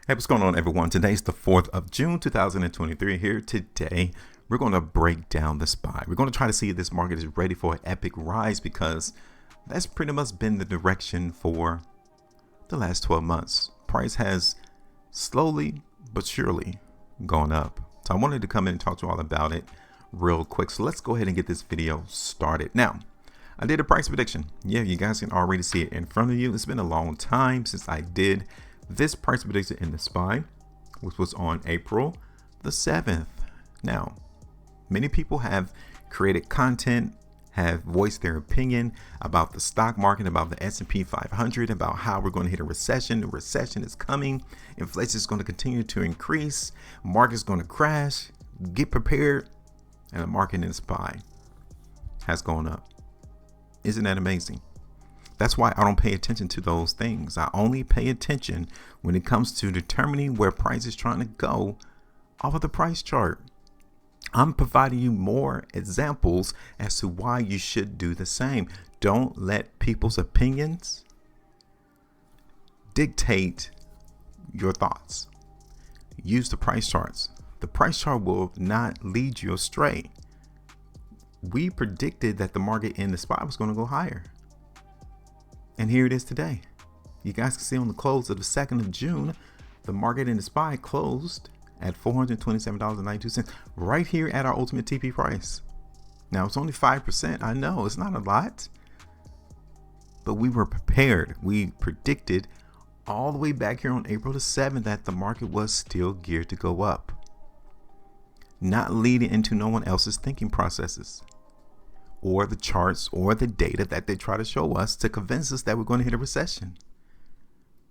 Hey, what's going on, everyone? Today's the 4th of June, 2023. Here today, we're going to break down the SPY. We're going to try to see if this market is ready for an epic rise, because that's pretty much been the direction for the last 12 months. Price has slowly but surely gone up. So I wanted to come in and talk to you all about it real quick. So let's go ahead and get this video started. Now, I did a price prediction. Yeah, you guys can already see it in front of you. It's been a long time since I did this price prediction in the SPY, which was on April the 7th. Now, many people have created content, have voiced their opinion about the stock market, about the SP 500, about how we're going to hit a recession. The recession is coming. Inflation is going to continue to increase. Market is going to crash. Get prepared. And the market in the SPY has gone up. Isn't that amazing? That's why I don't pay attention to those things. I only pay attention when it comes to determining where price is trying to go off of the price chart. I'm providing you more examples as to why you should do the same. Don't let people's opinions dictate your thoughts. Use the price charts. The price chart will not lead you astray. We predicted that the market in the SPY was going to go higher. And here it is today. You guys can see on the close of the 2nd of June, the market in the SPY closed at $427.92, right here at our ultimate TP price. Now, it's only 5%. I know it's not a lot, but we were prepared. We predicted all the way back here on April the 7th that the market was still geared to go up, not leading into no one else's thinking processes, or the charts, or the data that they try to show us to convince us that we're going to hit a recession.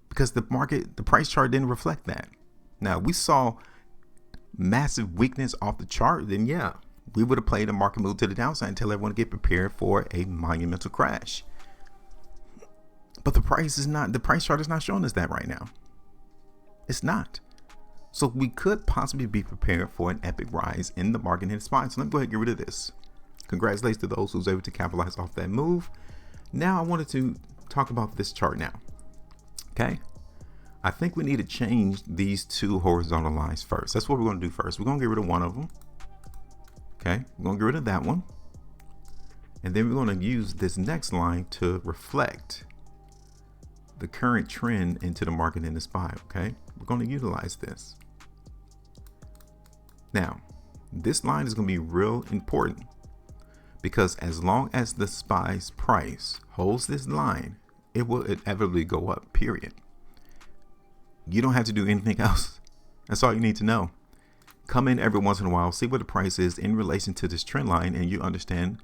Because the market, the price chart didn't reflect that. Now, we saw massive weakness off the chart, then yeah, we would have played a market move to the downside and tell everyone to get prepared for a monumental crash. But the price chart is not showing us that right now. It's not. So we could possibly be prepared for an epic rise in the market in the SPY. So let me go ahead and get rid of this. Congratulations to those who was able to capitalize off that move. Now I wanted to talk about this chart now. Okay. I think we need to change these two horizontal lines first. That's what we're going to do first. We're going to get rid of one of them. Okay. We're going to get rid of that one. And then we're going to use this next line to reflect the current trend into the market in the SPY. Okay. We're going to utilize this. Now, this line is going to be real important, because as long as the SPY's price holds this line, it will inevitably go up, period. You don't have to do anything else. That's all you need to know. Come in every once in a while, see what the price is in relation to this trend line, and you understand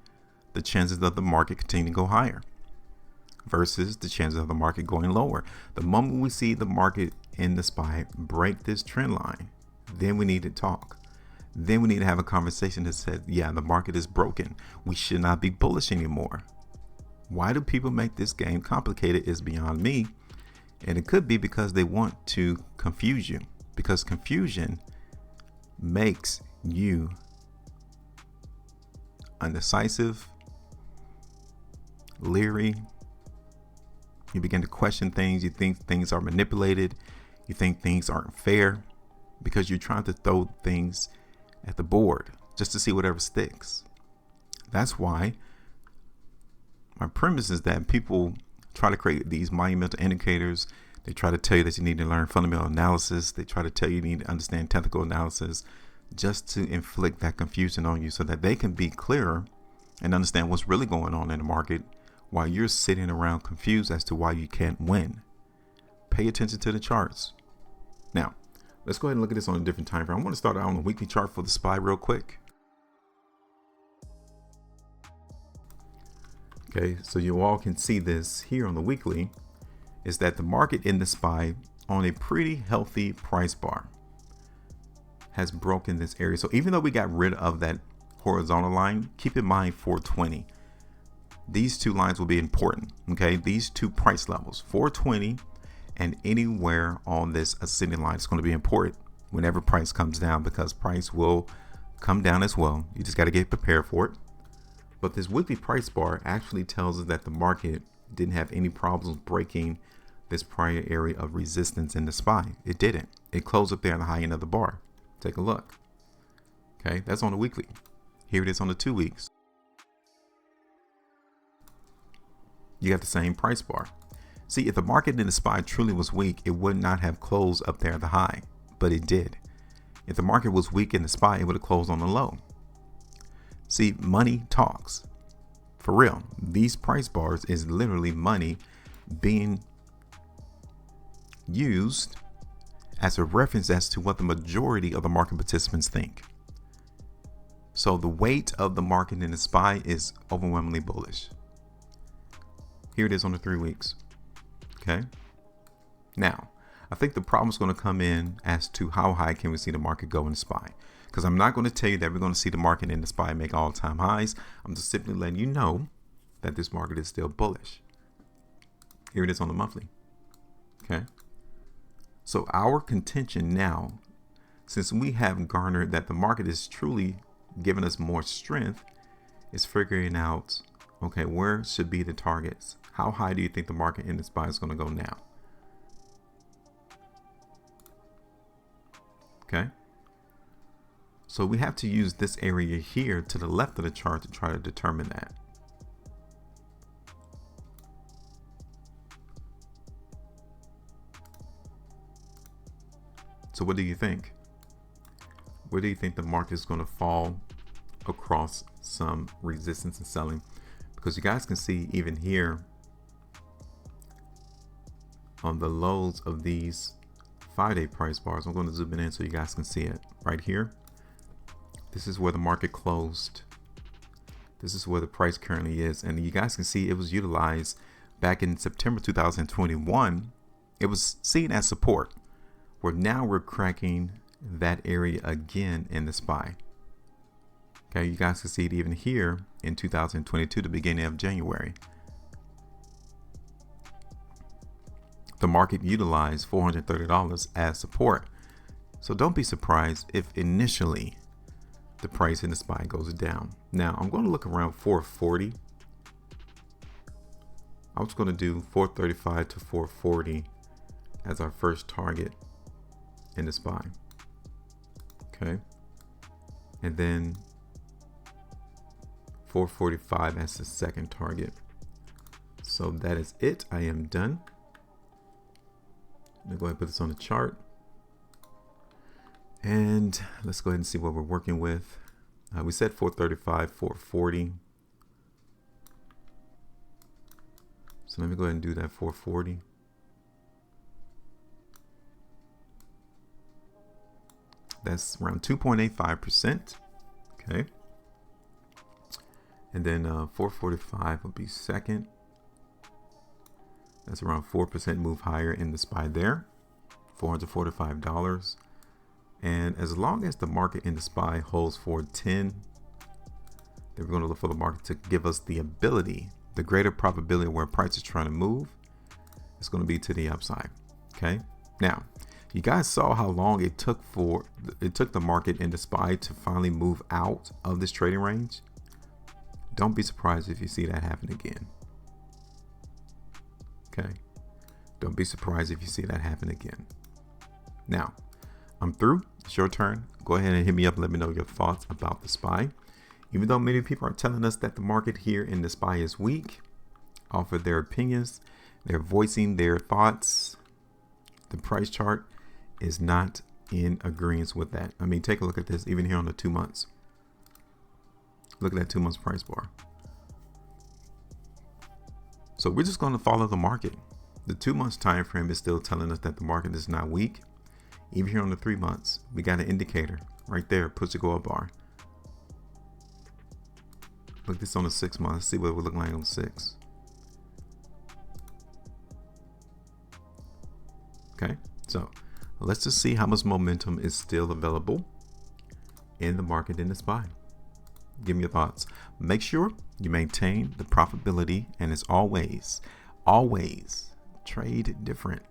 the chances of the market continuing to go higher versus the chances of the market going lower. The moment we see the market in the SPY break this trend line, then we need to talk. Then we need to have a conversation that says, yeah, the market is broken. We should not be bullish anymore. Why do people make this game complicated is beyond me. And it could be because they want to confuse you, because confusion makes you undecisive, leery. You begin to question things. You think things are manipulated. You think things aren't fair, because you're trying to throw things at the board just to see whatever sticks. That's why my premise is that people try to create these monumental indicators. They try to tell you that you need to learn fundamental analysis. They try to tell you need to understand technical analysis, just to inflict that confusion on you so that they can be clearer and understand what's really going on in the market, while you're sitting around confused as to why you can't win. Pay attention to the charts. Now, let's go ahead and look at this on a different time frame. I want to start out on the weekly chart for the SPY real quick. Okay, so you all can see this here on the weekly, is that the market in the SPY on a pretty healthy price bar has broken this area. So even though we got rid of that horizontal line, keep in mind 420. These two lines will be important. Okay, these two price levels, 420 and anywhere on this ascending line, is going to be important whenever price comes down, because price will come down as well. You just got to get prepared for it. But this weekly price bar actually tells us that the market didn't have any problems breaking this prior area of resistance in the SPY. It didn't. It closed up there on the high end of the bar. Take a look. Okay, that's on the weekly. Here it is on the 2 weeks. You have the same price bar. See, if the market in the SPY truly was weak, it would not have closed up there at the high, but it did. If the market was weak in the SPY, it would have closed on the low. See, money talks. For real, these price bars is literally money being used as a reference as to what the majority of the market participants think. So the weight of the market in the SPY is overwhelmingly bullish. Here it is on the 3 weeks. Okay. Now, I think the problem is going to come in as to how high can we see the market go in the SPY. Because I'm not going to tell you that we're going to see the market in the SPY make all-time highs. I'm just simply letting you know that this market is still bullish. Here it is on the monthly. Okay. So our contention now, since we have garnered that the market is truly giving us more strength, is figuring out, okay, where should be the targets? How high do you think the market in the SPY is going to go now? Okay. So we have to use this area here to the left of the chart to try to determine that. So what do you think? Where do you think the market is going to fall across some resistance and selling? Because you guys can see even here on the lows of these 5-day price bars. I'm going to zoom it in so you guys can see it right here. This is where the market closed. This is where the price currently is. And you guys can see it was utilized back in September 2021. It was seen as support. Where now we're cracking that area again in the SPY. Okay, you guys can see it even here in 2022, the beginning of January. The market utilized $430 as support. So don't be surprised if initially the price in the SPY goes down. Now I'm going to look around 440. I was going to do 435 to 440 as our first target in the SPY. Okay. And then 445 as the second target. So that is it. I am done. I'm going to go ahead and put this on the chart. And let's go ahead and see what we're working with. We said 435, 440. So let me go ahead and do that 440. That's around 2.85%. Okay. And then 445 will be second. That's around 4% move higher in the SPY there. $445. And as long as the market in the SPY holds 410, then we're going to look for the market to give us the ability, the greater probability where price is trying to move. It's going to be to the upside. Okay. Now, you guys saw how long it took the market in the SPY to finally move out of this trading range. Don't be surprised if you see that happen again. Okay. Don't be surprised if you see that happen again. Now, I'm through. It's your turn. Go ahead and hit me up. Let me know your thoughts about the SPY. Even though many people are telling us that the market here in the SPY is weak, offer their opinions, they're voicing their thoughts. The price chart is not in agreement with that. I mean, take a look at this even here on the 2 months. Look at that 2 months price bar. So we're just going to follow the market. The 2 months time frame is still telling us that the market is not weak. Even here on the 3 months, we got an indicator right there, push to go up bar. Look this on the 6 months. Let's see what it would look like on the 6. Okay, so let's just see how much momentum is still available in the market in the SPY. Give me your thoughts. Make sure you maintain the profitability, and as always, always trade different.